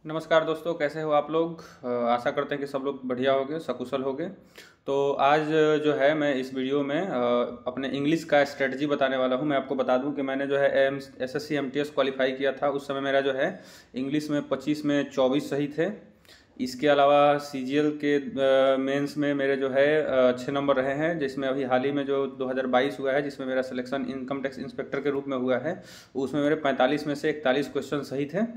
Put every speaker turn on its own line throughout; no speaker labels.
नमस्कार दोस्तों, कैसे हो आप लोग। आशा करते हैं कि सब लोग बढ़िया होंगे, सकुशल होंगे। तो आज जो है मैं इस वीडियो में अपने इंग्लिश का स्ट्रेटजी बताने वाला हूं। मैं आपको बता दूं कि मैंने जो है एसएससी एमटीएस क्वालिफाई किया था। उस समय मेरा जो है इंग्लिश में 25 में 24 सही थे। इसके अलावा सीजीएल के मेंस में मेरे जो है 6 नंबर रहे हैं, जिसमें अभी हाल ही में जो 2022 हुआ है, जिसमें मेरा सिलेक्शन इनकम टैक्स इंस्पेक्टर के रूप में हुआ है, उसमें मेरे 45 में से 41 क्वेश्चन सही थे।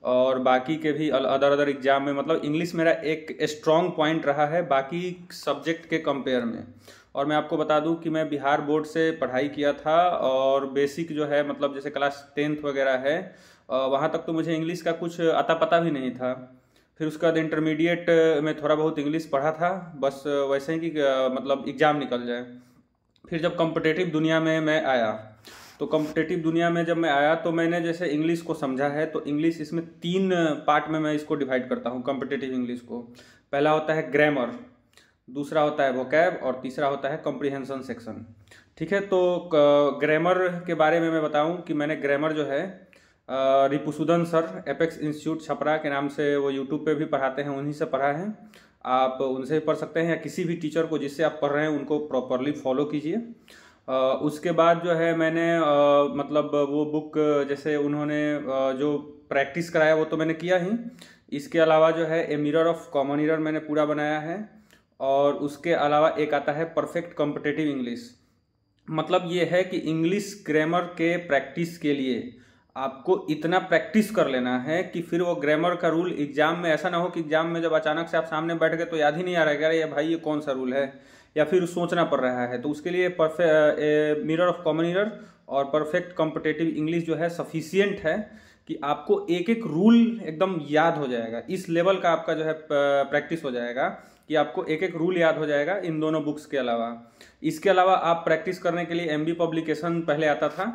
और बाकी के भी अदर एग्जाम में मतलब इंग्लिश मेरा एक स्ट्रॉन्ग पॉइंट रहा है बाकी सब्जेक्ट के कंपेयर में। और मैं आपको बता दूं कि मैं बिहार बोर्ड से पढ़ाई किया था और बेसिक जो है मतलब जैसे क्लास 10th वगैरह है, वहाँ तक तो मुझे इंग्लिश का कुछ अता पता भी नहीं था। फिर उसके बाद इंटरमीडिएट में थोड़ा बहुत इंग्लिश पढ़ा था, बस वैसे ही कि मतलब एग्ज़ाम निकल जाए। फिर जब कॉम्पिटेटिव दुनिया में मैं आया, तो कॉम्पिटेटिव दुनिया में जब मैं आया तो मैंने जैसे इंग्लिश को समझा है, तो इंग्लिश इसमें 3 पार्ट में मैं इसको डिवाइड करता हूँ कॉम्पिटेटिव इंग्लिश को। पहला होता है ग्रामर, दूसरा होता है वोकैब और तीसरा होता है कॉम्प्रिहेंशन सेक्शन। ठीक है, तो ग्रामर के बारे में मैं बताऊं कि मैंने ग्रामर जो है Ripusudan sir apex institute Chhapra के नाम से वो यूट्यूब पे भी पढ़ाते हैं, उन्हीं से पढ़ा है। आप उनसे भी पढ़ सकते हैं या किसी भी टीचर को जिससे आप पढ़ रहे हैं उनको प्रॉपरली फॉलो कीजिए। उसके बाद जो है मैंने मतलब वो बुक जैसे उन्होंने जो प्रैक्टिस कराया वो तो मैंने किया ही। इसके अलावा जो है a mirror of common error मैंने पूरा बनाया है। और उसके अलावा एक आता है परफेक्ट कॉम्पिटेटिव इंग्लिश। मतलब ये है कि इंग्लिश ग्रामर के प्रैक्टिस के लिए आपको इतना प्रैक्टिस कर लेना है कि फिर वो ग्रामर का रूल एग्जाम में ऐसा ना हो कि एग्जाम में जब अचानक से आप सामने बैठ गए तो याद ही नहीं आ रहा है कि अरे ये भाई ये कौन सा रूल है, या फिर सोचना पड़ रहा है। तो उसके लिए perfect mirror of common error और परफेक्ट कॉम्पिटेटिव इंग्लिश जो है सफिशियंट है कि आपको एक एक रूल एकदम याद हो जाएगा। इस लेवल का आपका जो है प्रैक्टिस हो जाएगा कि आपको एक एक रूल याद हो जाएगा इन दोनों बुक्स के अलावा। इसके अलावा आप प्रैक्टिस करने के लिए एमबी पब्लिकेशन पहले आता था,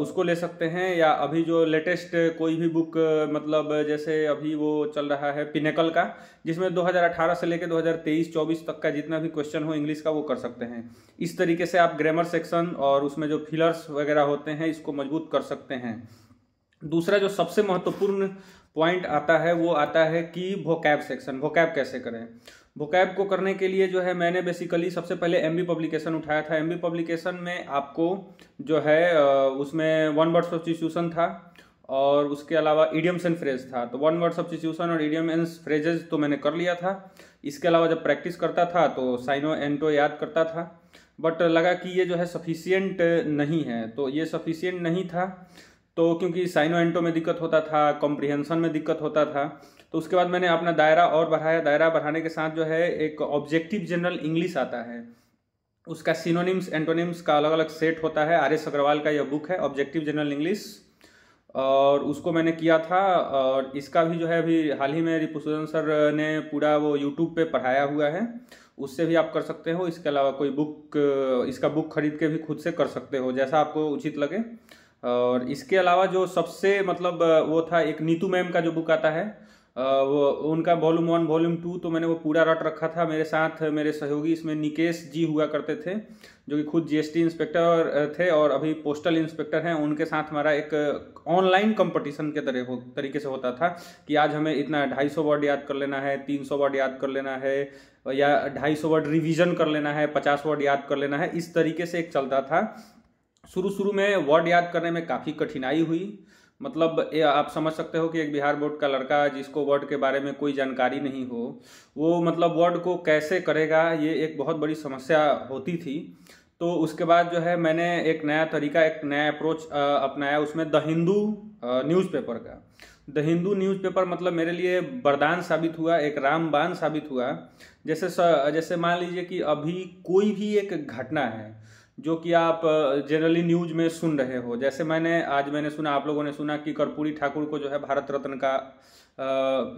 उसको ले सकते हैं। या अभी जो लेटेस्ट कोई भी बुक मतलब जैसे अभी वो चल रहा है पिनेकल का, जिसमें 2018 से लेकर 2023-24 तक का जितना भी क्वेश्चन हो इंग्लिश का वो कर सकते हैं। इस तरीके से आप ग्रामर सेक्शन और उसमें जो फिलर्स वगैरह होते हैं इसको मजबूत कर सकते हैं। दूसरा जो सबसे महत्वपूर्ण पॉइंट आता है वो आता है कि वोकैब सेक्शन, वोकैब कैसे करें। वोकैब को करने के लिए जो है मैंने बेसिकली सबसे पहले एमबी पब्लिकेशन उठाया था। एमबी पब्लिकेशन में आपको जो है उसमें वन वर्ड सब्स्टिट्यूशन था और उसके अलावा इडियम्स एंड फ्रेज था। तो वन वर्ड सब्स्टिट्यूशन और इडियम एंड फ्रेजेस तो मैंने कर लिया था। इसके अलावा जब प्रैक्टिस करता था तो साइनो एंटो याद करता था, बट लगा कि ये जो है सफिशियंट नहीं है। तो ये सफिशियंट नहीं था तो क्योंकि साइनो एंटो में दिक्कत होता था, कॉम्प्रिहेंशन में दिक्कत होता था। तो उसके बाद मैंने अपना दायरा और बढ़ाया। दायरा बढ़ाने के साथ जो है एक ऑब्जेक्टिव जनरल इंग्लिश आता है, उसका सिनोनिम्स एंटोनिम्स का अलग अलग सेट होता है। आर एस अग्रवाल का यह बुक है ऑब्जेक्टिव जनरल इंग्लिश, और उसको मैंने किया था। और इसका भी जो है अभी हाल ही में रिपुसुदन सर ने पूरा वो यूट्यूब पे पढ़ाया हुआ है, उससे भी आप कर सकते हो। इसके अलावा कोई बुक, इसका बुक खरीद के भी खुद से कर सकते हो, जैसा आपको उचित लगे। और इसके अलावा जो सबसे मतलब वो था, एक नीतू मैम का जो बुक आता है वो उनका वॉल्यूम 1 वॉल्यूम 2 तो मैंने वो पूरा रट रखा था। मेरे साथ मेरे सहयोगी इसमें निकेश जी हुआ करते थे, जो कि खुद जीएसटी इंस्पेक्टर थे और अभी पोस्टल इंस्पेक्टर हैं। उनके साथ हमारा एक ऑनलाइन कंपटीशन के तरीके से होता था कि आज हमें इतना 250 वर्ड याद कर लेना है, 300 वर्ड याद कर लेना है, या 250 वर्ड रिवीजन कर लेना है, 50 वर्ड याद कर लेना है। इस तरीके से एक चलता था। शुरू में वर्ड याद करने में काफ़ी कठिनाई हुई। मतलब आप समझ सकते हो कि एक बिहार बोर्ड का लड़का जिसको वर्ड के बारे में कोई जानकारी नहीं हो, वो मतलब वर्ड को कैसे करेगा, ये एक बहुत बड़ी समस्या होती थी। तो उसके बाद जो है मैंने एक नया तरीका, एक नया अप्रोच अपनाया उसमें, द हिंदू न्यूज़पेपर का। द हिंदू न्यूज़पेपर मतलब मेरे लिए वरदान साबित हुआ, एक रामबाण साबित हुआ। जैसे मान लीजिए कि अभी कोई भी एक घटना है जो कि आप जनरली न्यूज में सुन रहे हो। जैसे मैंने सुना, आप लोगों ने सुना कि कर्पूरी ठाकुर को जो है भारत रत्न का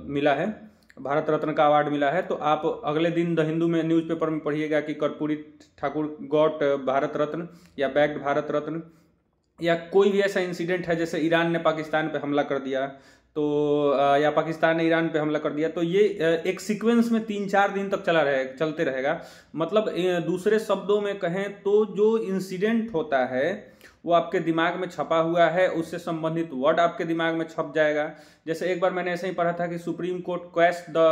मिला है, भारत रत्न का अवार्ड मिला है। तो आप अगले दिन द हिंदू में न्यूज़पेपर में पढ़िएगा कि कर्पूरी ठाकुर गॉट भारत रत्न या बैग्ड भारत रत्न। या कोई भी ऐसा इंसिडेंट है जैसे ईरान ने पाकिस्तान पे हमला कर दिया, तो या पाकिस्तान ने ईरान पे हमला कर दिया, तो ये एक सीक्वेंस में 3-4 दिन तक चलते रहेगा। मतलब दूसरे शब्दों में कहें तो जो इंसिडेंट होता है वो आपके दिमाग में छपा हुआ है, उससे संबंधित वर्ड आपके दिमाग में छप जाएगा। जैसे एक बार मैंने ऐसे ही पढ़ा था कि सुप्रीम कोर्ट क्वेश द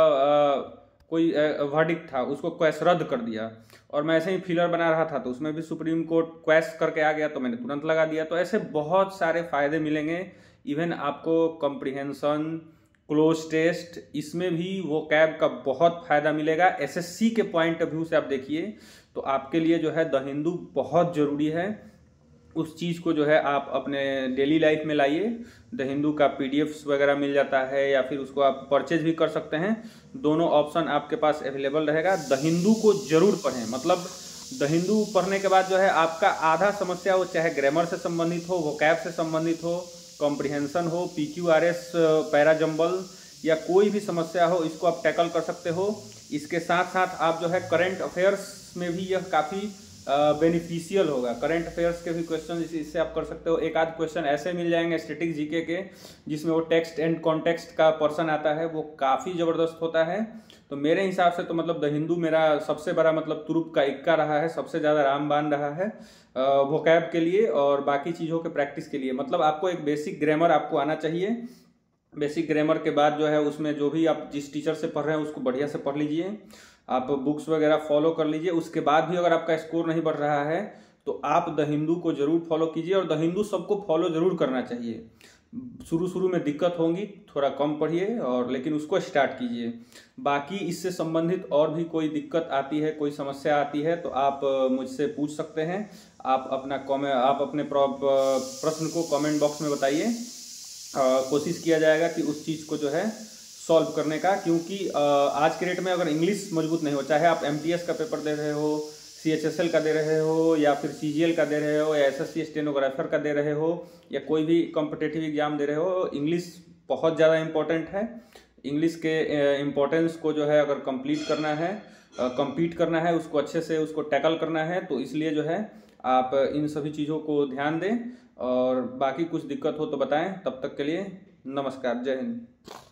कोई वर्डिक्ट था, उसको क्वेश रद्द कर दिया, और मैं ऐसे ही फिलर बना रहा था तो उसमें भी सुप्रीम कोर्ट क्वेश करके आ गया तो मैंने तुरंत लगा दिया। तो ऐसे बहुत सारे फायदे मिलेंगे। इवन आपको कॉम्प्रिहेंशन, क्लोज टेस्ट, इसमें भी वो कैब का बहुत फायदा मिलेगा। एसएससी के पॉइंट ऑफ व्यू से आप देखिए तो आपके लिए जो है द हिंदू बहुत जरूरी है। उस चीज़ को जो है आप अपने डेली लाइफ में लाइए। द हिंदू का पीडीएफ्स वगैरह मिल जाता है या फिर उसको आप परचेज भी कर सकते हैं। दोनों ऑप्शन आपके पास अवेलेबल रहेगा। द हिंदू को जरूर पढ़ें। मतलब द हिंदू पढ़ने के बाद जो है आपका आधा समस्या हो, चाहे ग्रामर से संबंधित हो, वोकैब से संबंधित हो, कॉम्प्रिहेंशन हो, पीक्यूआरएस, पैरा जंबल या कोई भी समस्या हो, इसको आप टैकल कर सकते हो। इसके साथ साथ आप जो है करंट अफेयर्स में भी यह काफ़ी बेनिफिशियल होगा। करंट अफेयर्स के भी क्वेश्चन इससे आप कर सकते हो। एक आध क्वेश्चन ऐसे मिल जाएंगे स्टैटिक जीके के जिसमें वो टेक्स्ट एंड कॉन्टेक्स्ट का पोर्शन आता है, वो काफ़ी ज़बरदस्त होता है। तो मेरे हिसाब से तो मतलब द हिंदू मेरा सबसे बड़ा मतलब तुरुप का इक्का रहा है, सबसे ज़्यादा रामबान रहा है वोकैब के लिए और बाकी चीज़ों के प्रैक्टिस के लिए। मतलब आपको एक बेसिक ग्रामर आपको आना चाहिए। बेसिक ग्रामर के बाद जो है उसमें जो भी आप जिस टीचर से पढ़ रहे हैं उसको बढ़िया से पढ़ लीजिए, आप बुक्स वगैरह फॉलो कर लीजिए। उसके बाद भी अगर आपका स्कोर नहीं बढ़ रहा है तो आप द हिंदू को जरूर फॉलो कीजिए, और द हिंदू सबको फॉलो जरूर करना चाहिए। शुरू में दिक्कत होंगी, थोड़ा कम पढ़िए और लेकिन उसको स्टार्ट कीजिए। बाकी इससे संबंधित और भी कोई दिक्कत आती है, कोई समस्या आती है तो आप मुझसे पूछ सकते हैं। आप अपने प्रश्न को कमेंट बॉक्स में बताइए। कोशिश किया जाएगा कि उस चीज़ को जो है सॉल्व करने का, क्योंकि आज के डेट में अगर इंग्लिश मजबूत नहीं हो, चाहे आप एमटीएस का पेपर दे रहे हो, सीएचएसएल का दे रहे हो या फिर सीजीएल का दे रहे हो या एसएससी स्टेनोग्राफर का दे रहे हो या कोई भी कॉम्पिटिटिव एग्जाम दे रहे हो, इंग्लिश बहुत ज़्यादा इम्पोर्टेंट है। इंग्लिश के इम्पोर्टेंस को जो है अगर कंप्लीट करना है, compete करना है, उसको अच्छे से उसको टैकल करना है, तो इसलिए जो है आप इन सभी चीज़ों को ध्यान दें। और बाकी कुछ दिक्कत हो तो बताएं। तब तक के लिए नमस्कार, जय हिंद।